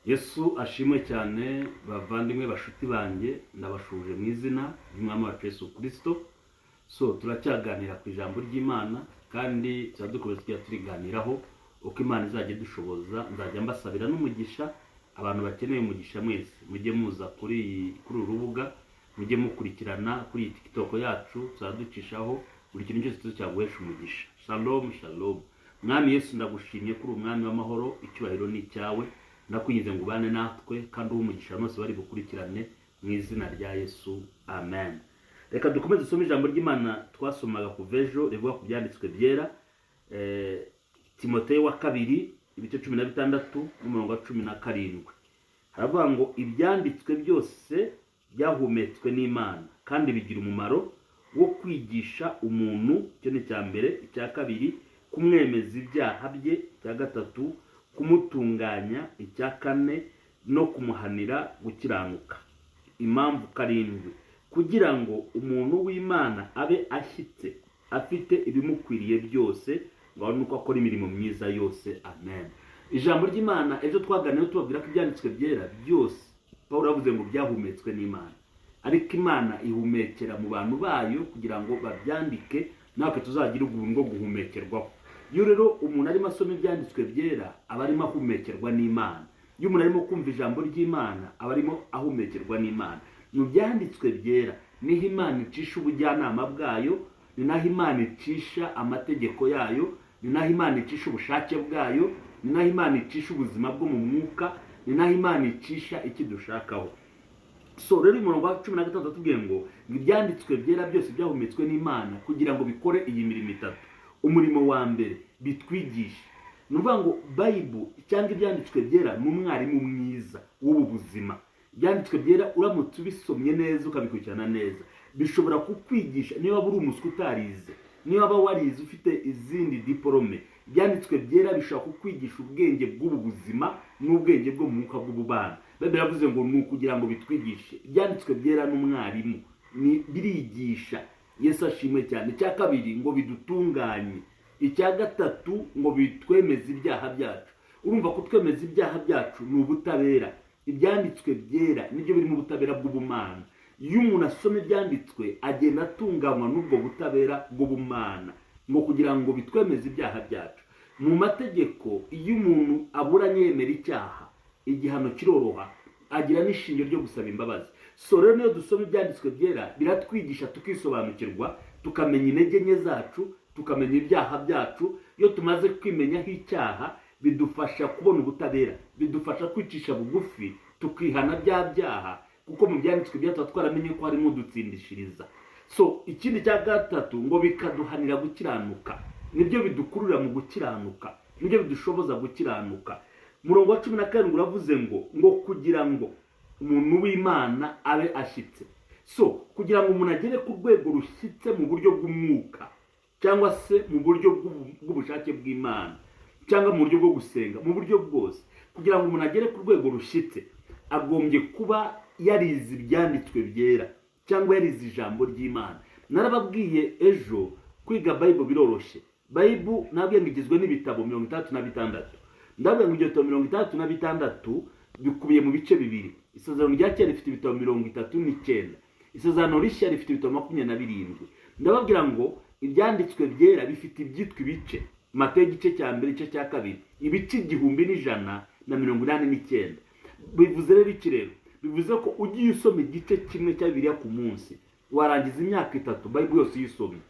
Yesu ashimwe cyane bavandimwe bashuti banjye, ndabashuje mu izina ry'Umwami wacu Yesu Kristo. Turacyaganira ku ijambo ry'Imana kandi turadukomeza tujya turiganiraho uko Imana izajya dushoboza. Nzajya mbasabira n'umugisha abantu bakeneye umugisha mwese, mujye muza kuri uru rubuga, mujye mukurikirana kuri TikTok yacu, turaducishaho buri kintu cyose cyaguhesha umugisha. Shalom shalom. Mwami Yesu ndagushimye kuri umwami w'amahoro, icyubahiro ni cyawe. Ndakwinjiza ngo ubane natwe kandi umugisha bose bari bukurikirane mu izina rya Yesu, amen. Reka dukomeze dusome ijambo ry'Imana twasomaga kuva ejo rivuga ku byanditswe byera. Timoteyo wa kabiri ibice 16 n'umurongo wa 17 haravuga ngo ibyanditswe byose byahumetswe n'Imana kandi bigira umumaro wo kwigisha umuntu, cyo ni cya mbere. Icya kabiri, kumwemeza ibyaha bye. Icya gatatu, kumutunganya. Icya kane, no kumuhanira gukiranuka. Impamvu karindwi, kugira ngo umuntu w'Imana abe ashyitse, afite ibimukwiriye byose, ngo nuko akora imirimo myiza yose, amen. Ijambo ry'Imana ejo twaganiyeho tubabwira ko ibyanditswe byera byose Pawulo yavuze ngo byahumetswe n'Imana, ariko Imana ihumekera mu bantu bayo kugira ngo babyandike, natwe tuzagira ubuntu bwo guhumekerwaho. Iyo rero umuntu arimo asoma ibyanditswe byera aba arimo ahumekerwa n'Imana. Iyo umuntu arimo kumva ijambo ry'Imana aba arimo ahumekerwa n'Imana. Mu byanditswe byera niho Imana icisha ubujyanama bwayo, ni naho Imana icisha amategeko yayo, ni naho Imana icisha ubushake bwayo, ni naho Imana icisha ubuzima bwo mu mwuka, ni naho Imana icisha ikidushakaho. Rero umurongo wa 16 tubwiye ngo ibyanditswe byera byose byahumetswe n'Imana kugira ngo bikore iyi mirimo itatu. Umurimo wa mbere, bitwigisha. Nuvuga ngo Bible cyangwa ibyanditswe byera ni umwarimu mwiza w'ubu buzima. Ibyanditswe byera uramutse ubisomye neza ukabikurikirana neza, bishobora kukwigisha. Niyo waba uri umuswa utarize, niyo waba warize ufite izindi diplome, ibyanditswe byera bishobora kukwigisha ubwenge bw'ubu buzima n'ubwenge bwo mu mwuka bw'ububana. Bible yavuze ngo ni ukugira ngo bitwigishe. Ibyanditswe byera n'umwarimu, ni birigisha. Yesu ashimwe cyane. Icya kabiri, ngo bidutunganye. Icya gatatu, ngo bitwemeze ibyaha byacu. Urumva ko twemeza ibyaha byacu ni ubutabera. Ibyanditswe byera nibyo biri mu butabera bw'ubumana. Iyo umuntu asoma ibyanditswe agenda atunganywa n'ubwo butabera bw'ubumana, ngo kugira ngo bitwemeze ibyaha byacu. Mu mategeko, iyo umuntu aburanye yemera icyaha, igihano kiroroha, agira n'ishingiro ryo gusaba imbabazi. Rero niyo dusoma ibyanditswe byera biratwigisha tukisobanukirwa, tukamenya intege nke zacu, tukamenya ibyaha byacu. Iyo tumaze kwimenyaho icyaha, bidufasha kubona ubutabera, bidufasha kwicisha bugufi, tukihana bya byaha, kuko mu byanditswe byera twaramenye ko harimo udutsindishiriza. Ikindi cya gatatu, ngo bikaduhanira gukiranuka. Nibyo bidukurura mu gukiranuka, nibyo bidushoboza gukiranuka. Murongo wa 17 uravuze ngo kugira ngo umuntu w'Imana abe ashyitse. Kugira ngo umuntu agere ku rwego rushyitse mu buryo bw'umwuka, cyangwa se mu buryo bw'ubushake bw'Imana, cyangwa mu buryo bwo gusenga, mu buryo bwose, kugira ngo umuntu agere ku rwego rushyitse, agombye kuba yarize ibyanditswe byera cyangwa yarize ijambo ry'Imana. Narababwiye ejo, kwiga Bible biroroshye. Bible nabwiye ngo igizwe n'ibitabo 36. Ndabwiye ngo ibyo bitabo 36 bikubiye mu bice bibiri. Isezerano rya kera rifite ibitabo 39, isezerano rishya rifite ibitabo 27. Ndababwira ngo ibyanditswe byera bifite ibyitwa ibice. Mateyo igice cya mbere, igice cya kabiri, ibice 1189. Bivuze rero iki rero? Bivuze ko ugiye usoma igice kimwe cya Bibiliya ku munsi, warangiza imyaka 3 Bible yose uyisomye.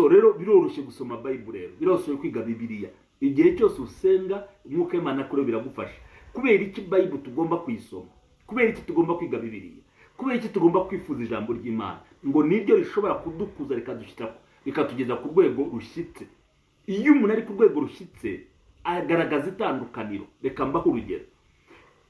Rero biroroshye gusoma Bible, rero biroroshye kwiga Bibiliya. Igihe cyose usenga, umwuka w'Imana kuri biragufasha. Kubera iki Bible tugomba kuyisoma? Kubera iki tugomba kwiga Bibiliya? Kubera iki tugomba kwifuza ijambo ry'Imana? Ngo niryo rishobora kudukuza rikatugeza ku rwego rushyitse. Iyo umuntu ari ku rwego rushyitse, agaragaza itandukaniro. Reka mbaho urugero.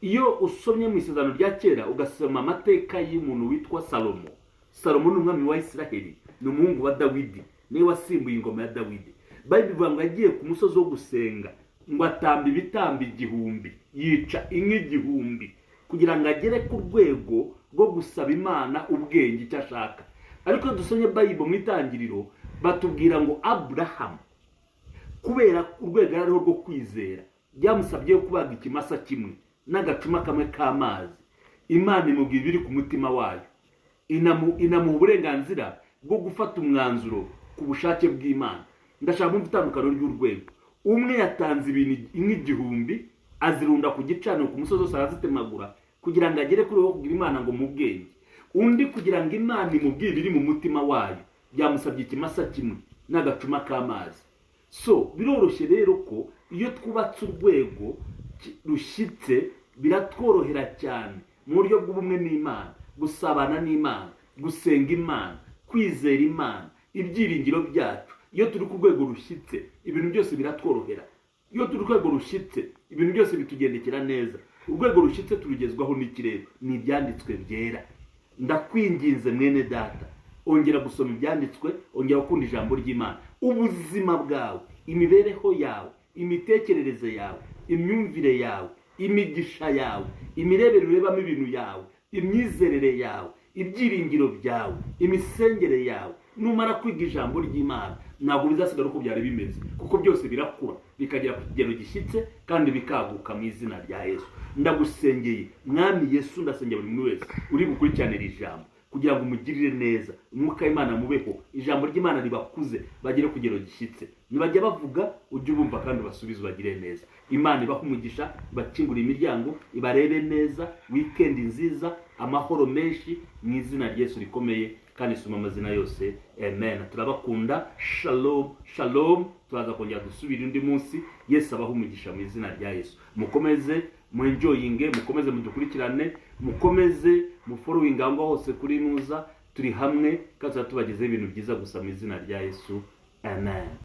Iyo usomye mu isezerano rya kera ugasoma amateka y'umuntu witwa Salomo. Salomo ni umwami wa Isiraheli, ni umuhungu wa Dawidi, niwe wasimbuye ingoma ya Dawidi. Bible ivuga ngo yagiye ku musozi wo gusenga, ngo atamba ibitambi 1000, yica inka 1000, kugira ngo agere ku rwego rwo gusaba Imana ubwenge icyo ashaka. Ariko dusomye Bible mu itangiriro, batubwira ngo Abraham, kubera urwego rero rwo kwizera, byamusabye kubaga ikimasa kimwe. n'agacuma kamwe k'amazi, Imana imubwira ibiri ku mutima wayo, inamuha uburenganzira bwo gufata umwanzuro ku bushake bw'Imana. Ndashaka kumva itandukano ry'urwego. Umwe yatanze ibintu nk'igihumbi azirunda ku gicaniro ku musozi wose arazitemagura kugira ngo agere kuri wo kugira Imana ngo mu bwenge. Undi kugira ngo Imana imubwire ibiri mu mutima wayo byamusabye ikimasa kimwe n'agacuma k'amazi. So biroroshye rero ko iyo twubatse urwego rushyitse biratworohera cyane mu buryo bw'ubumwe n'Imana, gusabana n'Imana, gusenga Imana, kwizera Imana, ibyiringiro byacu. Iyo turi ku rwego rushyitse ibintu byose biratworohera. Iyo turi ku rwego rushyitse ibintu byose bitugendekera neza. Urwego rushyitse turugezwaho n'ikirere, ni ibyanditswe byera. Ndakwinginze mwene data, ongera gusoma ibyanditswe, ongera gukunda ijambo ry'Imana. Ubuzima bwawe, imibereho yawe, imitekerereze yawe, imyumvire yawe, imigisha yawe, imirebere urebamo ibintu yawe, imyizerere yawe, ibyiringiro byawe, imisengere yawe, numara kwiga ijambo ry'Imana ntabwo bizasigara uko byari bimeze, kuko byose birakura bikagera ku kigero gishyitse kandi bikaguka mu izina rya Yesu. Ndagusengeye Mwami Yesu, ndasengera buri muntu wese uri gukurikiranira ijambo kugira ngo umugirire neza, umwuka w'Imana mubeho, ijambo ry'Imana ribakuze bagere ku kigero gishyitse. Nibajya bavuga ujye ubumva kandi ubasubize ubagire neza. Imana ibaha umugisha, ibakingura imiryango, ibarebe neza, weekend nziza, amahoro menshi mu izina rya Yesu rikomeye kandi suma amazina yose. Amen. Turabakunda. Shalom shalom. Turaza kongera dusubira undi munsi. Yesu abaha umugisha mu izina rya Yesu. Mukomeze enjoyinge, mukomeze mudukurikirane, mukomeze following aho hose kuri Nuza. Turi hamwe kandi tubagezeho ibintu byiza gusa mu izina rya Yesu. Amen.